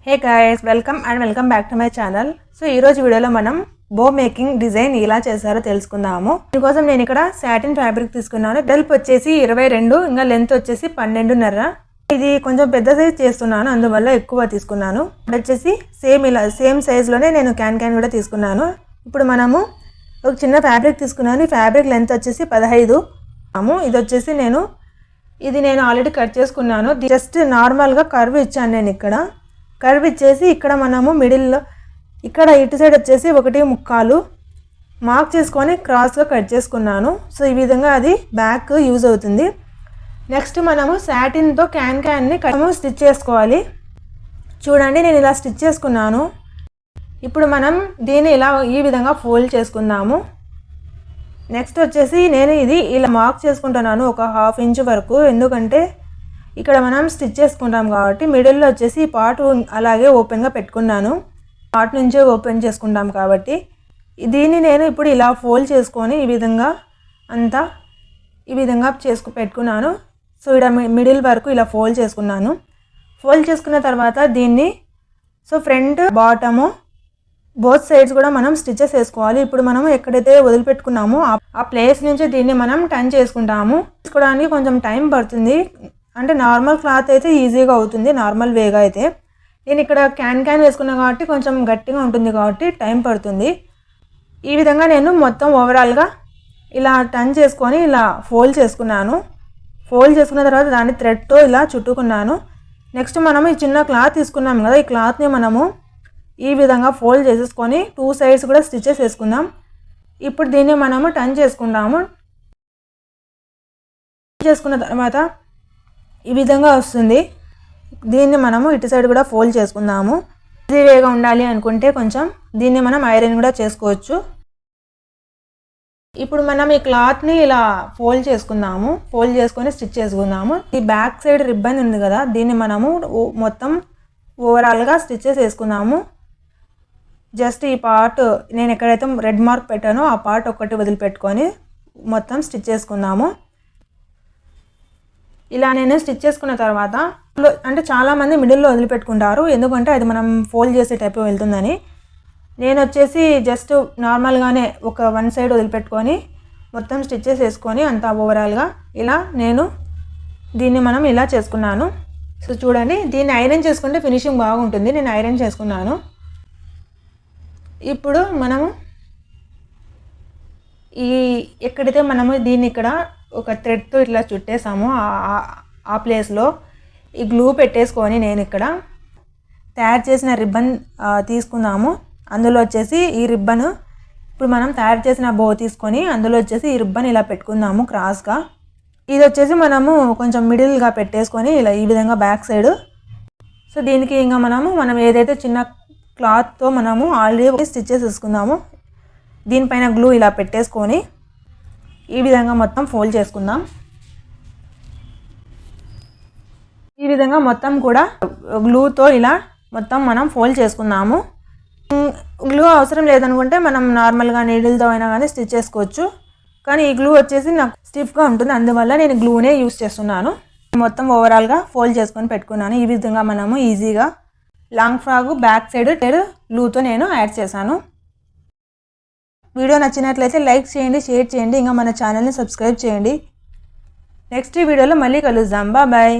Hey guys, welcome back to my channel. So ee roju video lo manam bow making design ela chesaro telusukundamu. Indikosam nenu ikkada satin fabric తీసుకున్నాను. డెల్ప్ వచ్చేసి 22 ఇంకా length వచ్చేసి 12.5. ఇది కొంచెం పెద్ద size చేస్తున్నాను అందువల్ల ఎక్కువ తీసుకున్నాను. వచ్చేసి సేమ్ సైజ్ లోనే నేను క్యాన్ కూడా తీసుకున్నాను. ఇప్పుడు మనము ఒక చిన్న ఫ్యాబ్రిక్ తీసుకున్నాను. ఈ ఫ్యాబ్రిక్ లెంత్ వచ్చేసి 15. ఇది వచ్చేసి నేను ఆల్రెడీ కట్ చేసుకున్నాను. జస్ట్ నార్మల్ గా కర్వ్ ఇచ్చాను నేను ఇక్కడ. కర్వ్ ఇచ్చేసి ఇక్కడ మనము మిడిల్లో ఇక్కడ ఇటు సైడ్ వచ్చేసి 1.25 మార్క్ చేసుకొని క్రాస్గా కట్ చేసుకున్నాను. సో ఈ విధంగా అది బ్యాక్ యూజ్ అవుతుంది. నెక్స్ట్ మనము సాటిన్తో క్యాన్ని స్టిచ్ చేసుకోవాలి. చూడండి నేను ఇలా స్టిచ్ చేసుకున్నాను. ఇప్పుడు మనం దీన్ని ఇలా ఈ విధంగా ఫోల్డ్ చేసుకుందాము. నెక్స్ట్ వచ్చేసి నేను ఇది ఇలా మార్క్ చేసుకుంటున్నాను ఒక 1/2 ఇంచ్ వరకు. ఎందుకంటే ఇక్కడ మనం స్టిచ్ చేసుకుంటాం కాబట్టి మిడిల్లో వచ్చేసి ఈ పార్ట్ అలాగే ఓపెన్గా పెట్టుకున్నాను. పార్ట్ నుంచే ఓపెన్ చేసుకుంటాం కాబట్టి దీన్ని నేను ఇప్పుడు ఇలా ఫోల్డ్ చేసుకొని ఈ విధంగా అంతా ఈ విధంగా పెట్టుకున్నాను. సో ఇక్కడ మిడిల్ వరకు ఇలా ఫోల్డ్ చేసుకున్నాను. ఫోల్డ్ చేసుకున్న తర్వాత దీన్ని ఫ్రంట్ బాటము బోత్ సైడ్స్ కూడా మనం స్టిచెస్ వేసుకోవాలి. ఇప్పుడు మనం ఎక్కడైతే వదిలిపెట్టుకున్నామో ఆ ప్లేస్ నుంచి దీన్ని మనం టర్న్ చేసుకుంటాము. తీసుకోవడానికి కొంచెం టైం పడుతుంది. అంటే నార్మల్ క్లాత్ అయితే ఈజీగా అవుతుంది నార్మల్ వేగా అయితే. నేను ఇక్కడ క్యాన్ వేసుకున్నా కాబట్టి కొంచెం గట్టిగా ఉంటుంది కాబట్టి టైం పడుతుంది. ఈ విధంగా నేను మొత్తం ఓవరాల్గా ఇలా టర్న్ చేసుకొని ఇలా ఫోల్డ్ చేసుకున్నాను. ఫోల్డ్ చేసుకున్న తర్వాత దాన్ని థ్రెడ్తో ఇలా చుట్టుకున్నాను. నెక్స్ట్ మనం ఈ చిన్న క్లాత్ తీసుకున్నాం కదా, ఈ క్లాత్ని మనము ఈ విధంగా ఫోల్డ్ చేసేసుకొని 2 సైడ్స్ కూడా స్టిచెస్ వేసుకుందాం. ఇప్పుడు దీన్ని మనము టర్న్ చేసుకుందాము. చేసుకున్న తర్వాత ఈ విధంగా వస్తుంది. దీన్ని మనము ఇటు సైడ్ కూడా ఫోల్డ్ చేసుకుందాము. ఈజీగా ఉండాలి అనుకుంటే కొంచెం దీన్ని మనం ఐరన్ కూడా చేసుకోవచ్చు. ఇప్పుడు మనం ఈ క్లాత్ని ఇలా ఫోల్డ్ చేసుకుందాము. ఫోల్డ్ చేసుకొని స్టిచ్ చేసుకుందాము. ఈ బ్యాక్ సైడ్ రిబ్బన్ ఉంది కదా, దీన్ని మనము మొత్తం ఓవరాల్గా స్టిచెస్ వేసుకుందాము. జస్ట్ ఈ పార్ట్ నేను ఎక్కడైతే రెడ్ మార్క్ పెట్టానో ఆ పార్ట్ ఒక్కటి వదిలిపెట్టుకొని మొత్తం స్టిచ్ చేసుకుందాము. ఇలా నేను స్టిచ్ చేసుకున్న తర్వాత అంటే చాలామంది మిడిల్లో వదిలిపెట్టుకుంటారు, ఎందుకంటే అది మనం ఫోల్డ్ చేసే టైప్ వెళ్తుందని. నేను వచ్చేసి జస్ట్ నార్మల్గానే ఒక 1 సైడ్ వదిలిపెట్టుకొని మొత్తం స్టిచెస్ వేసుకొని అంతా ఓవరాల్గా ఇలా నేను దీన్ని మనం ఇలా చేసుకున్నాను. సో చూడండి, దీన్ని ఐరన్ చేసుకుంటే ఫినిషింగ్ బాగుంటుంది. నేను ఐరన్ చేసుకున్నాను. ఇప్పుడు మనము ఎక్కడైతే మనము దీన్ని ఇక్కడ ఒక థ్రెడ్తో ఇట్లా చుట్టేసాము ఆ ప్లేస్లో ఈ గ్లూ పెట్టేసుకొని నేను ఇక్కడ తయారు చేసిన రిబ్బన్ తీసుకుందాము. అందులో వచ్చేసి ఈ రిబ్బన్ ఇప్పుడు మనం తయారు చేసిన బో తీసుకొని అందులో వచ్చేసి ఈ రిబ్బన్ ఇలా పెట్టుకుందాము క్రాస్గా. ఇది వచ్చేసి మనము కొంచెం మిడిల్గా పెట్టేసుకొని ఇలా ఈ విధంగా బ్యాక్ సైడ్. సో దీనికి ఇంకా మనం ఏదైతే చిన్న క్లాత్తో మనము ఆల్రెడీ స్టిచెస్ వేసుకుందాము. దీనిపైన గ్లూ ఇలా పెట్టేసుకొని ఈ విధంగా మొత్తం ఫోల్డ్ చేసుకుందాం. ఈ విధంగా మొత్తం కూడా గ్లూతో ఇలా మొత్తం మనం ఫోల్డ్ చేసుకుందాము. గ్లూ అవసరం లేదనుకుంటే మనం నార్మల్గా నీడిల్తో అయినా కానీ స్టిచ్ చేసుకోవచ్చు. కానీ ఈ గ్లూ వచ్చేసి నాకు స్టిఫ్గా ఉంటుంది, అందువల్ల నేను గ్లూనే యూస్ చేస్తున్నాను. మొత్తం ఓవరాల్గా ఫోల్డ్ చేసుకొని పెట్టుకున్నాను. ఈ విధంగా మనము ఈజీగా లాంగ్ ఫ్రాక్ బ్యాక్ సైడ్ గ్లూతో నేను యాడ్ చేశాను. వీడియో నచ్చినట్లయితే లైక్ చేయండి, షేర్ చేయండి, ఇంకా మన ఛానల్ని సబ్స్క్రైబ్ చేయండి. నెక్స్ట్ వీడియోలో మళ్ళీ కలుద్దాం. బాయ్.